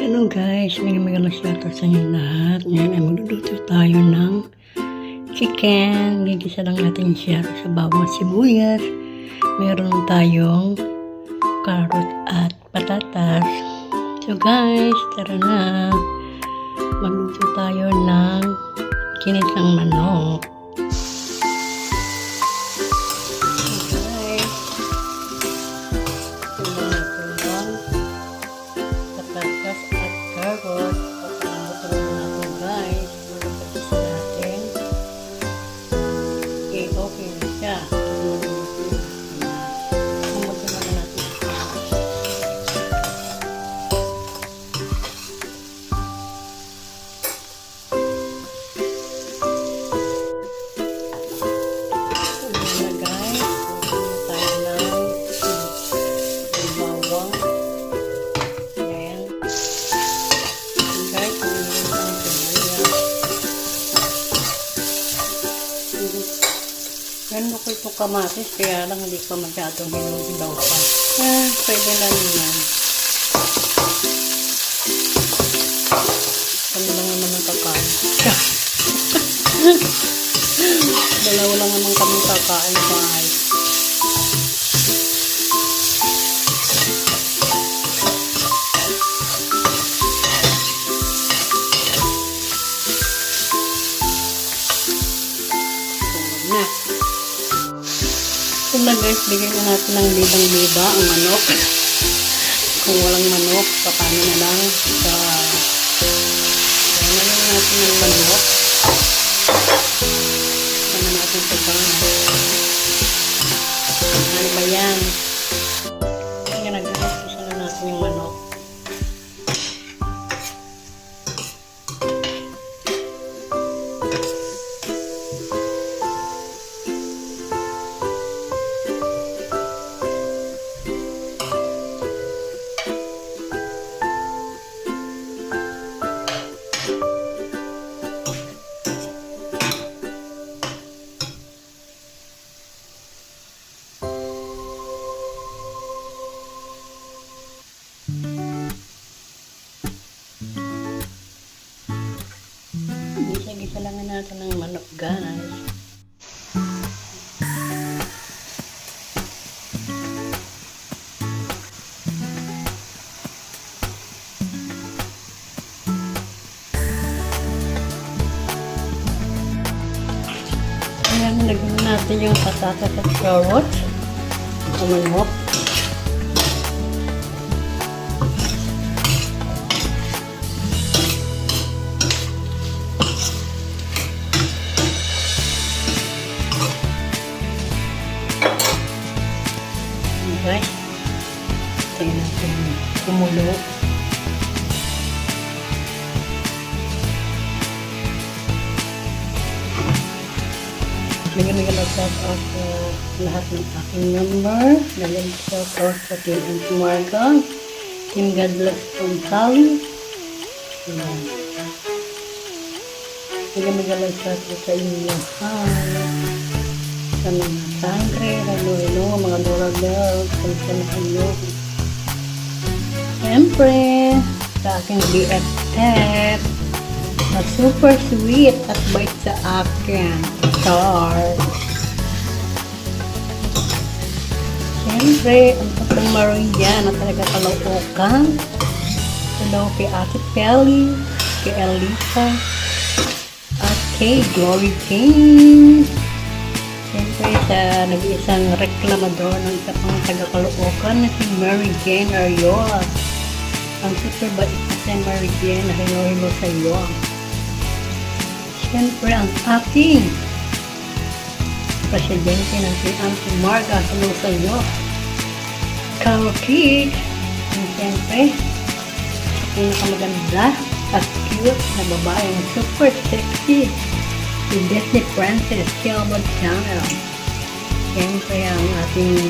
Hello guys, may shoutout sa inyo lahat. Ngayon ay magluluto tayo ng chicken. Gigisa lang natin siya sa bawang sibuyas. Meron tayong carrot at patatas. So guys, tara na. Magluto tayo ng kinisang manok. Gano'n ko itong kamatis, kaya lang hindi pa masyadong hinuhilaw pa. Pwede na naman. Kami lang naman ang kakain. Dalawa lang naman kami kakain sa ay. So na guys, bigyan na natin ng libang-liba ang manok. Kung walang manok, paano na lang sa natin ng manok. Paano natin sa ano ba yan? Kaya nag-gusto na natin yung manok. Gisa lang natin ng manok guys. Ayan, lagyan natin yung patatas at carrot o manok. Guys, tingnan natin kumulo. Bigyan na shout out sa lahat ng aking member. Bigyan shout out sa Team Auntie Marga, Team God Bless from Sally. Bigyan shout out sa inyo lahat. Sa mga sangre, hello, mga Dora Girls, sa kayo. Siyempre, sa aking BFF, na super sweet at bait sa akin. Star. Siyempre, ang Tatang Maria na talaga kalaukan. Hello kay Ate Pelly, kay Elisa, at kay Glory King. Siyempre sa nag-iisang reklamador ng isa pang taga-Caloocan na si Mary Jane Ariola. Ang super bait na si Mary Jane na hello sa iyo. Siyempre ang ating presidente ng si Auntie Marga, hello sa iyo. Carol Kids. And siyempre pinakamaganda at cute na babaeng super sexy, si Disney Princess Shelbert Channel. Siyempre ang ating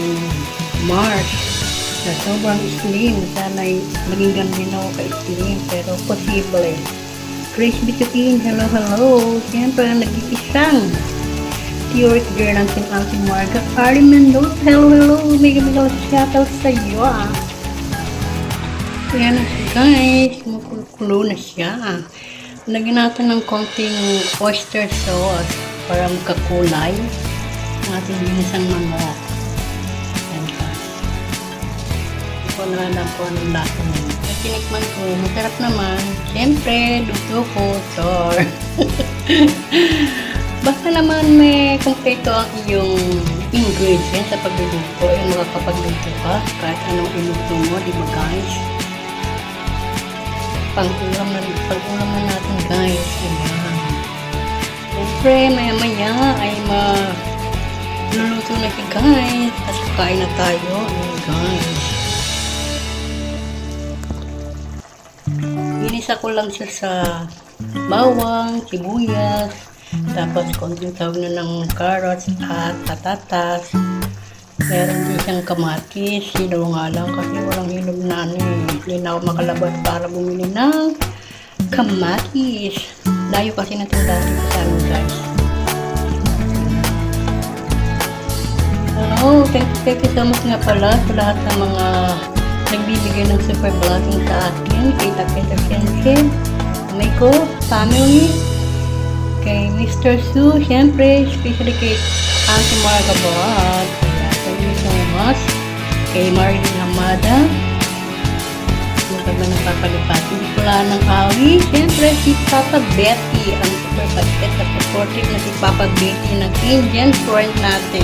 March na sobrang slim. Sana'y maging ganun ka-slim pero posible. Grace Bituin, hello. Siyempre ang nag-iisang Pure girl ng Team Auntie Marga, Ari Mendoza, hello. May shoutout sa iyo Ayan na siya guys, kumukulo na siya. Lagyan natin ng konting oyster sauce para magkakulay ang ating ginisang manok. Ayan guys. Ito na lang po ang lasa niya. At tinikman ko, masarap naman. Siyempre, luto ko, char. Basta naman may kumpleto ang iyong ingredients sa pagluluto. Ay makakapagluto ka kahit anong iluto mo, di ba guys? Pag-ulam na natin guys. Ayan. Siyempre, maya-maya ay luluto na siya guys. Tapos kakain na tayo. Ayan guys. Ginisa ko lang siya sa bawang, sibuyas, tapos konting tawag na ng carrots at patatas. Meron din siyang kamatis. Hilaw nga lang kasi walang hilog na ano eh. Hindi na ako makalabas para bumili ng kamatis. Layo kasi natin dati sa ano guys. Hello, thank you so much nga pala sa lahat ng mga nagbibigay ng super blessing sa akin. Kay Takeda Sensei, Miko, family, kay Mr. Su, syempre, especially kay Auntie Marga Boat. Thank you so much. Kay Marilyn Hamada. Yung pag na nagpapalipati. Wala ng awi. Siyempre, si Papa Betty. Ang super packet at supportive na si Papa Betty ng Indian friend natin.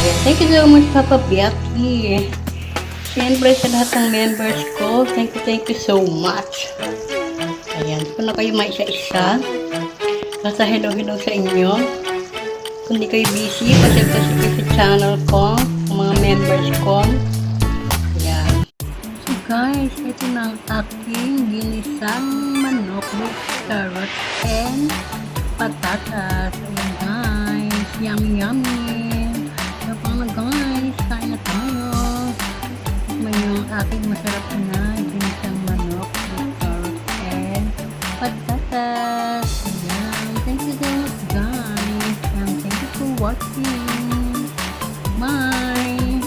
Ayan, thank you so much, Papa Betty. Siyempre, sa lahat ng members ko, thank you so much. Ayan, kung na kayo maisa-isa, nasa hello sa inyo. Kung di kayo busy, pasip-pasip sa channel ko, mga members ko. Ayan. So guys, ito na ang aking ginisang manok with carrots and patatas. Ayan guys, yummy. So pang na guys, kain na tayo. May yung aking masarap na ginisang manok with carrots and patatas. Ayan, thank you so much guys. Watching. Bye.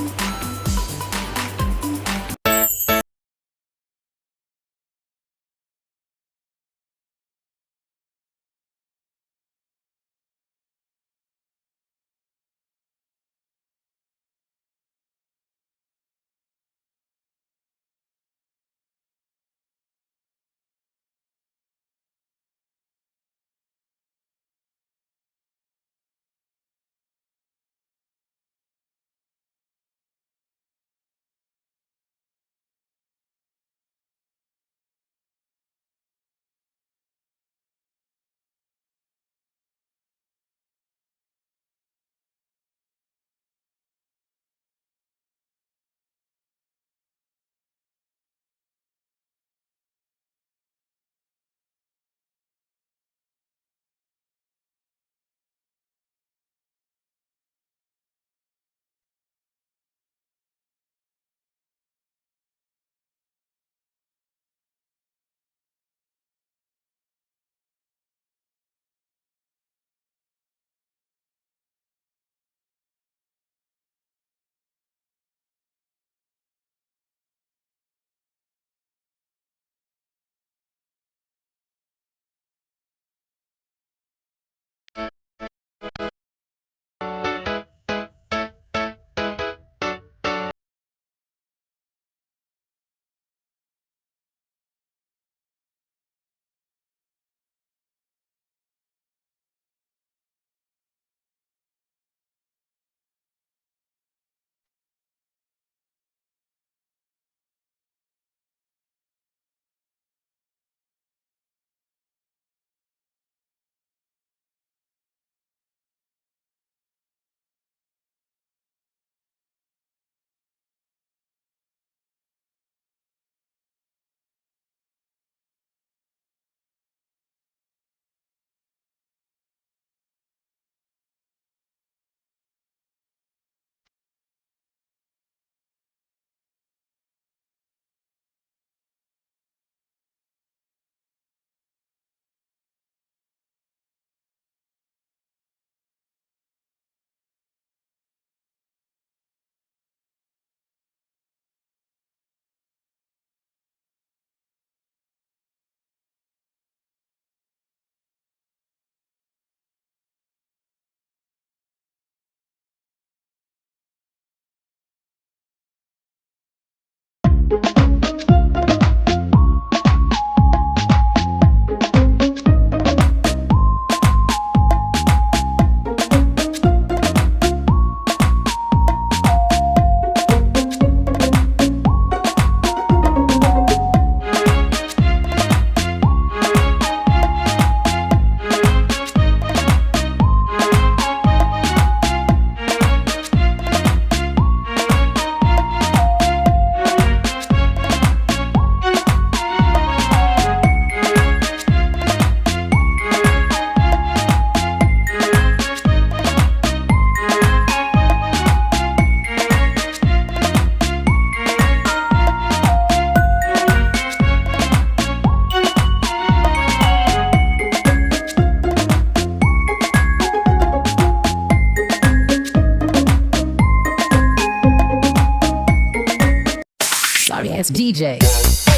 Sorry ass DJ.